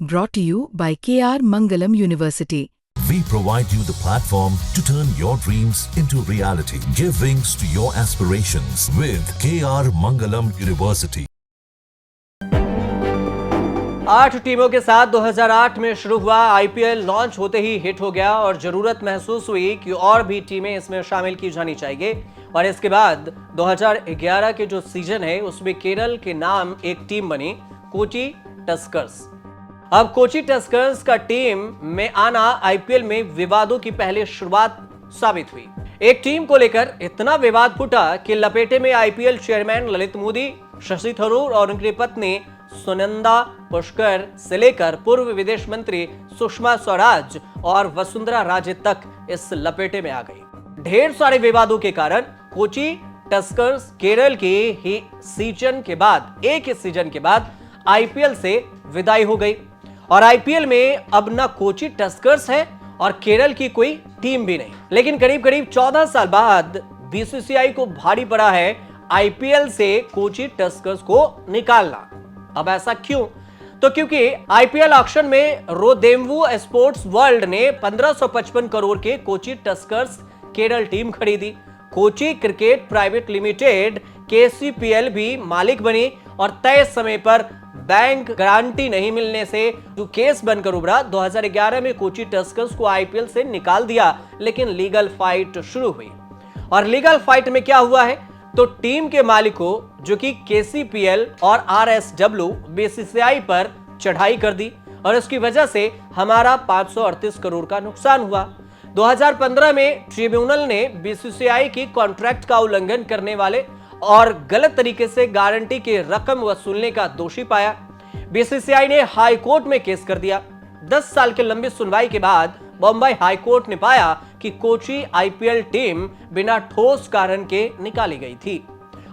Brought to you by KR Mangalam University. We provide you the platform to turn your dreams into reality. Give wings to your aspirations with KR Mangalam University. 8 टीमों के साथ 2008 में शुरू हुआ IPL launch होते ही hit हो गया और जरूरत महसूस हुई कि और भी टीमें इसमें शामिल की जानी चाहिए। और इसके बाद 2011 के जो सीजन है उसमें केरल के नाम एक टीम बनी, कोची टस्कर्स। अब कोची टस्कर्स का टीम में आना आईपीएल में विवादों की पहली शुरुआत साबित हुई। एक टीम को लेकर इतना विवाद फूटा कि लपेटे में आईपीएल चेयरमैन ललित मोदी, शशि थरूर और उनकी पत्नी सुनंदा पुष्कर से लेकर पूर्व विदेश मंत्री सुषमा स्वराज और वसुंधरा राजे तक इस लपेटे में आ गई। ढेर सारे विवादों के कारण कोची टस्कर्स केरल के ही सीजन के बाद, एक ही सीजन के बाद आईपीएल से विदाई हो गई और आईपीएल में अब ना कोची टस्कर्स है और केरल की कोई टीम भी नहीं। लेकिन करीब करीब 14 साल बाद बीसीसीआई को भारी पड़ा है आईपीएल से कोची टस्कर्स को निकालना। अब ऐसा क्यों? तो क्योंकि आईपीएल ऑक्शन में रोदेम्वू स्पोर्ट्स वर्ल्ड ने 1555 करोड़ के कोची टस्कर्स केरल टीम खरीदी। कोची क्रिकेट प्राइवेट लिमिटेड केसीपीएल भी मालिक बनी और तय समय पर बैंक गारंटी नहीं मिलने से जो केस बनकर उभरा, 2011 में कोची टस्कर्स को आईपीएल से निकाल दिया। लेकिन लीगल फाइट शुरू हुई और लीगल फाइट में क्या हुआ है तो टीम के मालिकों जो कि केसीपीएल और आरएसडब्ल्यू बीसीसीआई पर चढ़ाई कर दी और इसकी वजह से हमारा 538 करोड़ का नुकसान हुआ। 2015 में ट्रिब्यूनल ने बीसीसीआई की कॉन्ट्रैक्ट का उल्लंघन करने वाले और गलत तरीके से गारंटी की रकम वसूलने का दोषी पाया। बीसीसीआई ने हाई कोर्ट में केस कर दिया। 10 साल की लंबी सुनवाई के बाद बॉम्बे हाई कोर्ट ने पाया कि कोची आईपीएल टीम बिना ठोस कारण के निकाली गई थी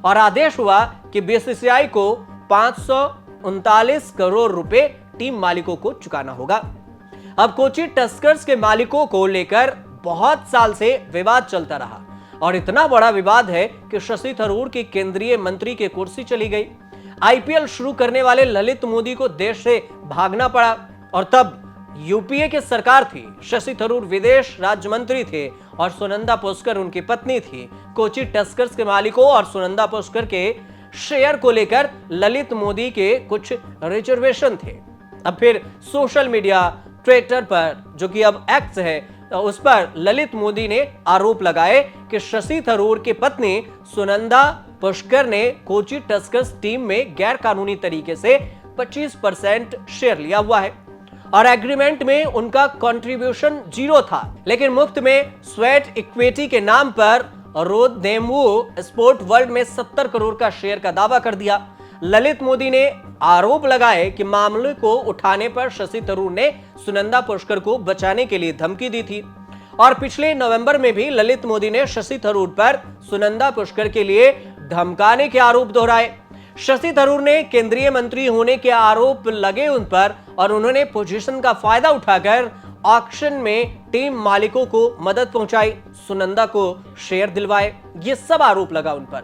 और आदेश हुआ कि बीसीसीआई को 539 करोड़ रुपए टीम मालिकों को चुकाना होगा। अब कोची टस्कर्स के मालिकों को लेकर बहुत साल से विवाद चलता रहा और इतना बड़ा विवाद है कि शशि थरूर की केंद्रीय मंत्री की कुर्सी चली गई। आईपीएल शुरू करने वाले ललित मोदी को देश से भागना पड़ा और तब यूपीए की सरकार थी। शशि थरूर विदेश राज्य मंत्री थे और सुनंदा पुष्कर उनकी पत्नी थी। कोची टस्कर्स के मालिकों और सुनंदा पुष्कर के शेयर को लेकर ललित मोदी के कुछ रिजर्वेशन थे। अब फिर सोशल मीडिया, ट्विटर पर, जो कि अब एक्स है, उस पर ललित मोदी ने आरोप लगाए कि शशि थरूर की पत्नी सुनंदा पुष्कर ने कोची टस्कर्स टीम में गैर कानूनी तरीके से 25% शेयर लिया हुआ है और एग्रीमेंट में उनका कंट्रीब्यूशन 0 था। लेकिन मुफ्त में स्वेट इक्विटी के नाम पर रोदेम्वू स्पोर्ट वर्ल्ड में 70 करोड़ का शेयर का दावा कर दिया। ललित मोदी ने आरोप लगाए कि मामले को उठाने पर शशि थरूर ने सुनंदा पुष्कर को बचाने के लिए धमकी दी थी और पिछले नवंबर में भी ललित मोदी ने शशि थरूर पर सुनंदा पुष्कर के लिए धमकाने के आरोप दोहराए। शशि थरूर ने केंद्रीय मंत्री होने के आरोप लगे उन पर और उन्होंने पोजीशन का फायदा उठाकर ऑक्शन में टीम मालिकों को मदद पहुंचाई, सुनंदा को शेयर दिलवाए। ये सब आरोप लगा उन पर।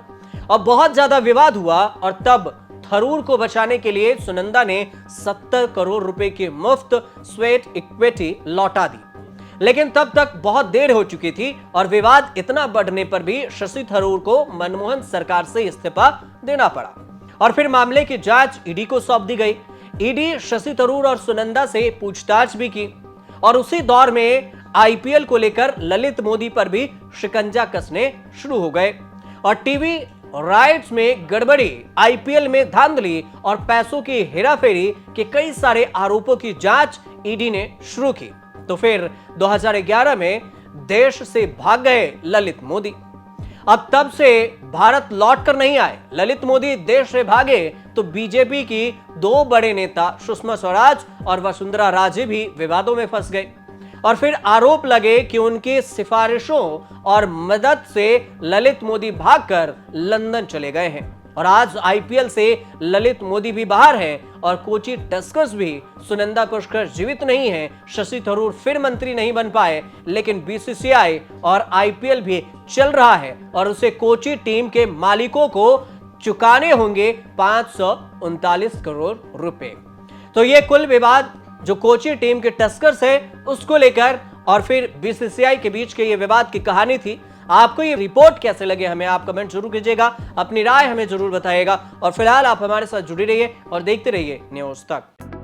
अब बहुत ज्यादा विवाद हुआ और तब थरूर को बचाने के लिए सुनंदा ने 70 करोड़ रुपए की मुफ्त स्वेट इक्विटी लौटा दी। लेकिन तब तक बहुत देर हो चुकी थी और विवाद इतना बढ़ने पर भी शशि थरूर को मनमोहन सरकार से इस्तीफा देना पड़ा और फिर मामले की जांच ईडी को सौंप दी गई। ईडी शशि थरूर और सुनंदा से पूछताछ भी की और उसी दौर में आईपीएल को लेकर ललित मोदी पर भी शिकंजा कसने शुरू हो गए और टीवी राइट्स में गड़बड़ी, आईपीएल में धांधली और पैसों की हेराफेरी के कई सारे आरोपों की जांच ईडी ने शुरू की। तो फिर 2011 में देश से भाग गए ललित मोदी। अब तब से भारत लौट कर नहीं आए। ललित मोदी देश से भागे तो बीजेपी की 2 बड़े नेता सुषमा स्वराज और वसुंधरा राजे भी विवादों में फंस गए और फिर आरोप लगे कि उनकी सिफारिशों और मदद से ललित मोदी भागकर लंदन चले गए हैं और आज आईपीएल से ललित मोदी भी बाहर हैं और कोची टस्कर्स भी। सुनंदा पुष्कर जीवित नहीं है, शशि थरूर फिर मंत्री नहीं बन पाए, लेकिन बीसीसीआई और आईपीएल भी चल रहा है और उसे कोची टीम के मालिकों को चुकाने होंगे 539 करोड़ रुपए। तो ये कुल विवाद जो कोची टीम के टस्कर्स है उसको लेकर और फिर बीसीसीआई के बीच के ये विवाद की कहानी थी। आपको ये रिपोर्ट कैसे लगे हमें आप कमेंट जरूर कीजिएगा, अपनी राय हमें जरूर बताइएगा और फिलहाल आप हमारे साथ जुड़े रहिए और देखते रहिए न्यूज़ तक।